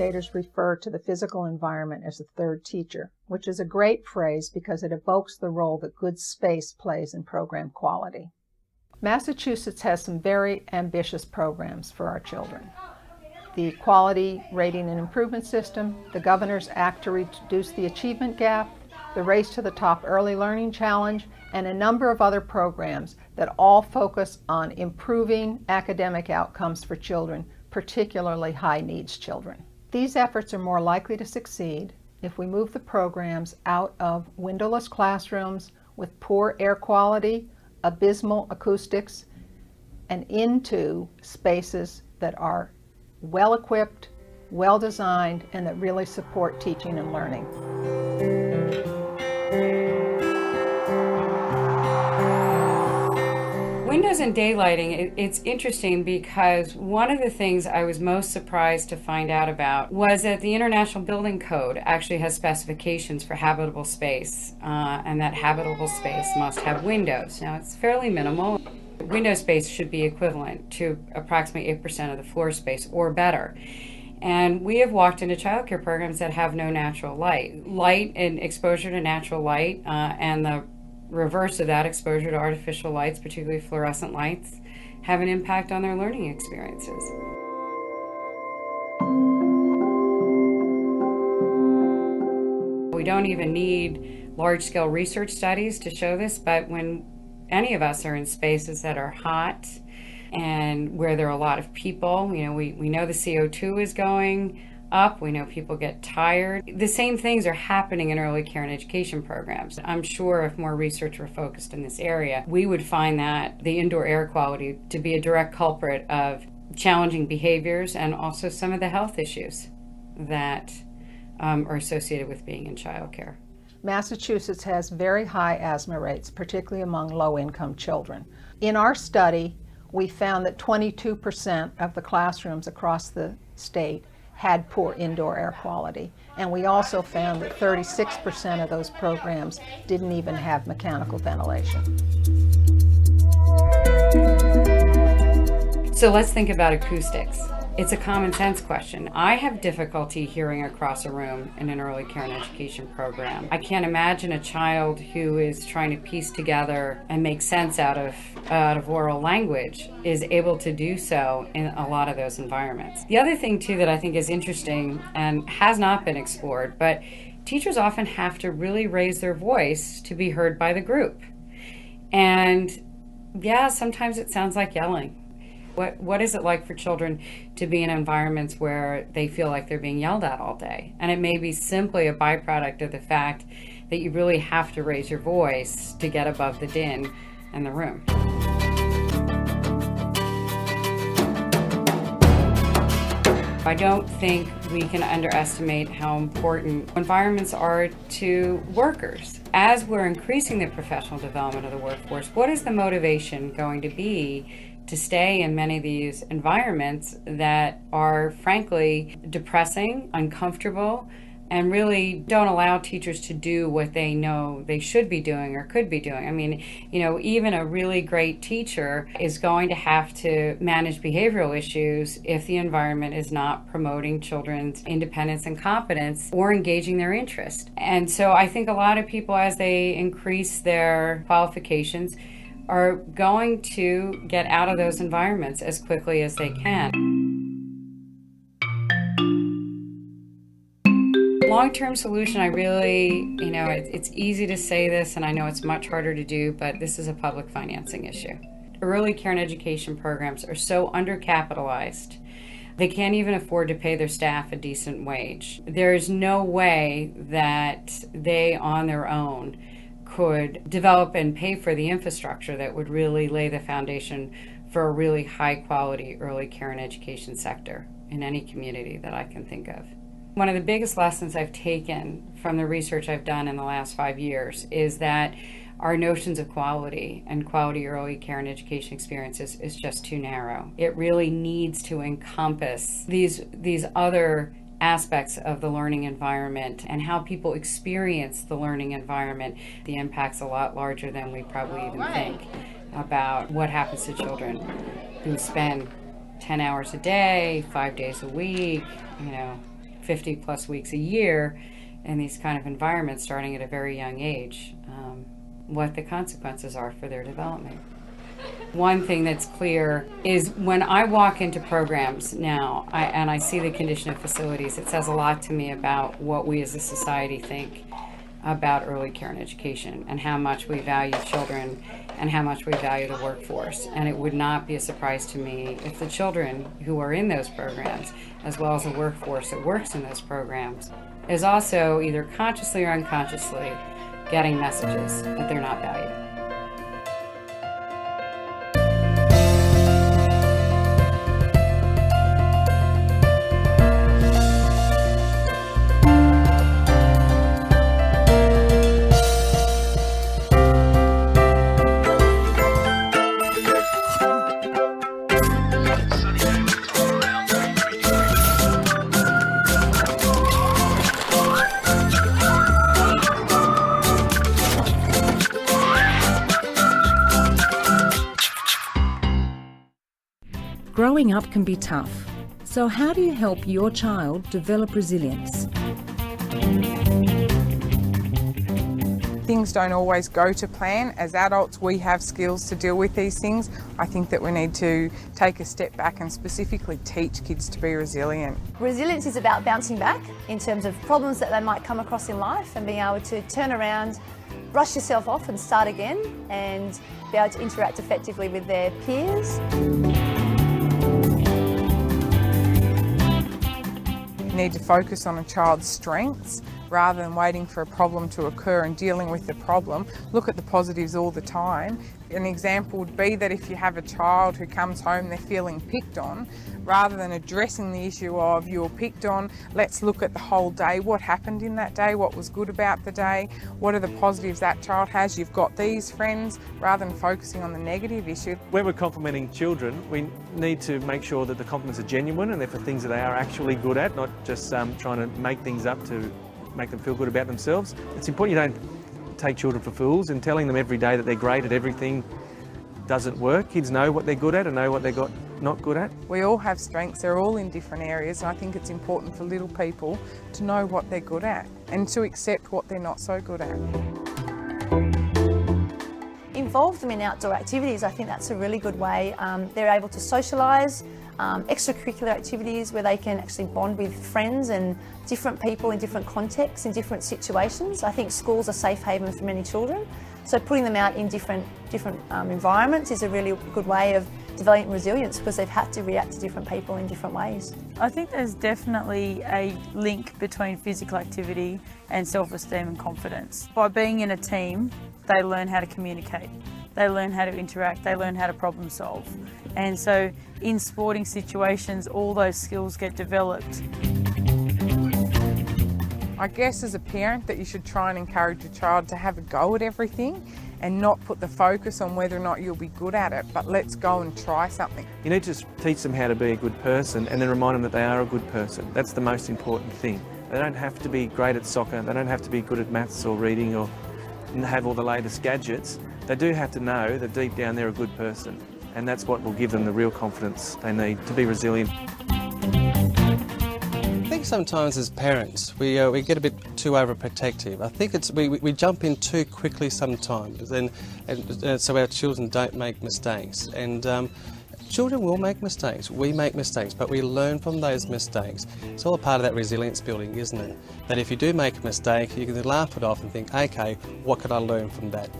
educators refer to the physical environment as the third teacher, which is a great phrase because it evokes the role that good space plays in program quality. Massachusetts has some very ambitious programs for our children. The Quality Rating and Improvement System, the Governor's Act to Reduce the Achievement Gap, the Race to the Top Early Learning Challenge, and a number of other programs that all focus on improving academic outcomes for children, particularly high-needs children. These efforts are more likely to succeed if we move the programs out of windowless classrooms with poor air quality, abysmal acoustics, and into spaces that are well-equipped, well-designed, and that really support teaching and learning. Windows and daylighting, it's interesting because one of the things I was most surprised to find out about was that the International Building Code actually has specifications for habitable space, and that habitable space must have windows. Now, it's fairly minimal. Window space should be equivalent to approximately 8% of the floor space or better. And we have walked into childcare programs that have no natural light. Light and exposure to natural light and the reverse of that, exposure to artificial lights, particularly fluorescent lights, have an impact on their learning experiences. We don't even need large-scale research studies to show this, but when any of us are in spaces that are hot and where there are a lot of people, we know the CO2 is going up, we know people get tired. The same things are happening in early care and education programs. I'm sure if more research were focused in this area, we would find that the indoor air quality to be a direct culprit of challenging behaviors and also some of the health issues that are associated with being in childcare. Massachusetts has very high asthma rates, particularly among low-income children. In our study, we found that 22% of the classrooms across the state had poor indoor air quality. And we also found that 36% of those programs didn't even have mechanical ventilation. So let's think about acoustics. It's a common sense question. I have difficulty hearing across a room in an early care and education program. I can't imagine a child who is trying to piece together and make sense out of oral language is able to do so in a lot of those environments. The other thing too that I think is interesting and has not been explored, but teachers often have to really raise their voice to be heard by the group. And yeah, sometimes it sounds like yelling. What is it like for children to be in environments where they feel like they're being yelled at all day? And it may be simply a byproduct of the fact that you really have to raise your voice to get above the din in the room. I don't think we can underestimate how important environments are to workers. As we're increasing the professional development of the workforce, what is the motivation going to be to stay in many of these environments that are frankly depressing, uncomfortable, and really don't allow teachers to do what they know they should be doing or could be doing? I mean, even a really great teacher is going to have to manage behavioral issues if the environment is not promoting children's independence and competence or engaging their interest. And so I think a lot of people, as they increase their qualifications, are going to get out of those environments as quickly as they can. Long-term solution, I really, it's easy to say this and I know it's much harder to do, but this is a public financing issue. Early care and education programs are so undercapitalized, they can't even afford to pay their staff a decent wage. There's no way that they on their own could develop and pay for the infrastructure that would really lay the foundation for a really high quality early care and education sector in any community that I can think of. One of the biggest lessons I've taken from the research I've done in the last 5 years is that our notions of quality and quality early care and education experiences is just too narrow. It really needs to encompass these other aspects of the learning environment and how people experience the learning environment. The impact's a lot larger than we probably even think about what happens to children who spend 10 hours a day, 5 days a week, 50 plus weeks a year in these kind of environments starting at a very young age, what the consequences are for their development. One thing that's clear is when I walk into programs now and I see the condition of facilities, it says a lot to me about what we as a society think about early care and education and how much we value children and how much we value the workforce. And it would not be a surprise to me if the children who are in those programs, as well as the workforce that works in those programs, is also either consciously or unconsciously getting messages that they're not valued. Growing up can be tough, so how do you help your child develop resilience? Things don't always go to plan. As adults, we have skills to deal with these things. I think that we need to take a step back and specifically teach kids to be resilient. Resilience is about bouncing back in terms of problems that they might come across in life and being able to turn around, brush yourself off and start again and be able to interact effectively with their peers. You need to focus on a child's strengths rather than waiting for a problem to occur and dealing with the problem. Look at the positives all the time. An example would be that if you have a child who comes home, they're feeling picked on, rather than addressing the issue of you were picked on, let's look at the whole day. What happened in that day? What was good about the day? What are the positives that child has? You've got these friends, rather than focusing on the negative issue. When we're complimenting children, we need to make sure that the compliments are genuine and they're for things that they are actually good at, not just trying to make things up to make them feel good about themselves. It's important you don't take children for fools, and telling them every day that they're great at everything doesn't work. Kids know what they're good at and know what they're not good at. We all have strengths, they're all in different areas, and I think it's important for little people to know what they're good at and to accept what they're not so good at. Involve them in outdoor activities. I think that's a really good way. They're able to socialise, extracurricular activities where they can actually bond with friends and different people in different contexts, in different situations. I think schools are safe haven for many children, so putting them out in different environments is a really good way of developing resilience, because they've had to react to different people in different ways. I think there's definitely a link between physical activity and self-esteem and confidence. By being in a team, they learn how to communicate, they learn how to interact, they learn how to problem solve. And so in sporting situations, all those skills get developed. I guess as a parent that you should try and encourage your child to have a go at everything and not put the focus on whether or not you'll be good at it, but let's go and try something. You need to teach them how to be a good person and then remind them that they are a good person. That's the most important thing. They don't have to be great at soccer, they don't have to be good at maths or reading or have all the latest gadgets. They do have to know that deep down they're a good person, and that's what will give them the real confidence they need to be resilient. I think sometimes as parents we get a bit too overprotective. I think we jump in too quickly sometimes, and so our children don't make mistakes. And children will make mistakes. We make mistakes, but we learn from those mistakes. It's all a part of that resilience building, isn't it? That if you do make a mistake, you can laugh it off and think, okay, what could I learn from that?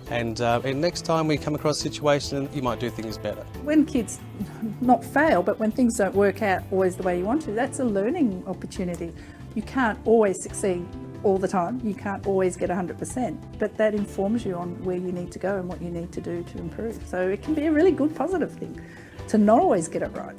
And next time we come across a situation, you might do things better. When kids not fail, but when things don't work out always the way you want to, that's a learning opportunity. You can't always succeed all the time. You can't always get 100%, but that informs you on where you need to go and what you need to do to improve. So it can be a really good positive thing to not always get it right.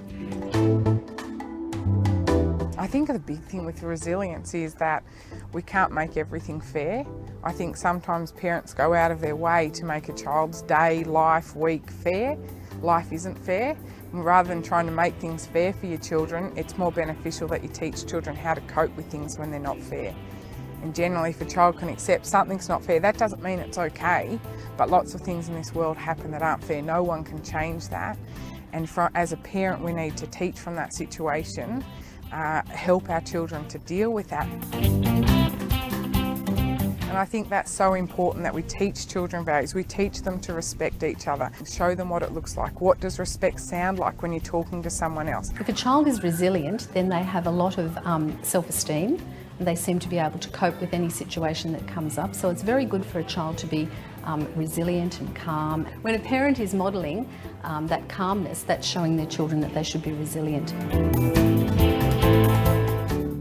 I think the big thing with resilience is that we can't make everything fair. I think sometimes parents go out of their way to make a child's day, life, week fair. Life isn't fair. And rather than trying to make things fair for your children, it's more beneficial that you teach children how to cope with things when they're not fair. And generally, if a child can accept something's not fair, that doesn't mean it's okay, but lots of things in this world happen that aren't fair. No one can change that. And as a parent, we need to teach from that situation help our children to deal with that. And I think that's so important, that we teach children values. We teach them to respect each other, show them what it looks like. What does respect sound like when you're talking to someone else? If a child is resilient, then they have a lot of self-esteem, and they seem to be able to cope with any situation that comes up. So it's very good for a child to be resilient and calm. When a parent is modelling that calmness, that's showing their children that they should be resilient.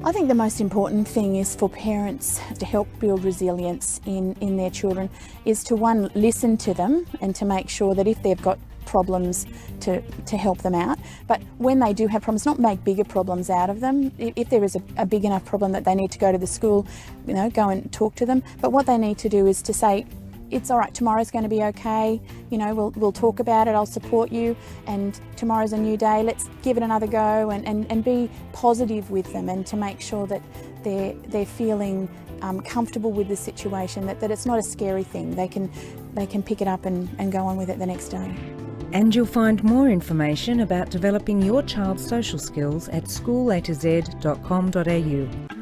I think the most important thing is for parents to help build resilience in their children is to, one, listen to them and to make sure that if they've got problems to help them out, but when they do have problems, not make bigger problems out of them. If there is a big enough problem that they need to go to the school, you know, go and talk to them. But what they need to do is to say, it's all right, tomorrow's going to be okay, you know, we'll talk about it, I'll support you, and tomorrow's a new day, let's give it another go, and be positive with them, and to make sure that they're feeling comfortable with the situation, that it's not a scary thing. They can pick it up and go on with it the next day. And you'll find more information about developing your child's social skills at schoolatz.com.au.